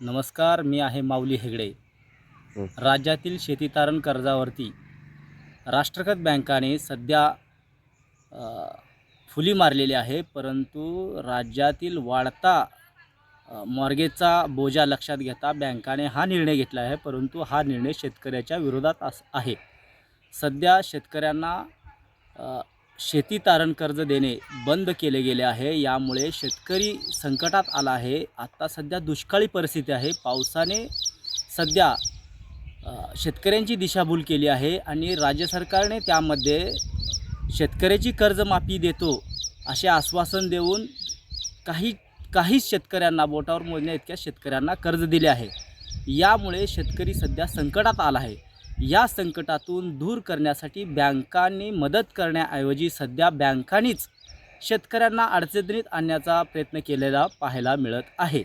नमस्कार, मी आहे माऊली हेगडे. हं. राज्यातील शेतीतारण कर्जावरती राष्ट्रगत बँकाने सध्या फुली मारलेली आहे. परंतु राज्यातील वाढता मॉर्गेजचा बोजा लक्षात घेता बँकाने हा निर्णय घेतला आहे. परंतु हा निर्णय शेतकऱ्याच्या विरोधात आहे. सध्या शेतकऱ्यांना शेती तारण कर्ज देणे बंद केले गेले आहे. यामुळे शेतकरी संकटात आला आहे. आता सध्या दुष्काळी परिस्थिती आहे. पावसाने सध्या शेतकऱ्यांची दिशाभूल केली आहे आणि राज्य सरकारने त्यामध्ये शेतकऱ्याची कर्जमाफी देतो असे आश्वासन देऊन काही शेतकऱ्यांना बोटावर मोजण्या इतक्या शेतकऱ्यांना कर्ज दिले आहे. यामुळे शेतकरी सध्या संकटात आला आहे. या संकटातून दूर करण्यासाठी बँकांनी मदत करण्याऐवजी सध्या बँकांनीच शेतकऱ्यांना अडचणीत आणण्याचा प्रयत्न केलेला पाहायला मिळत आहे.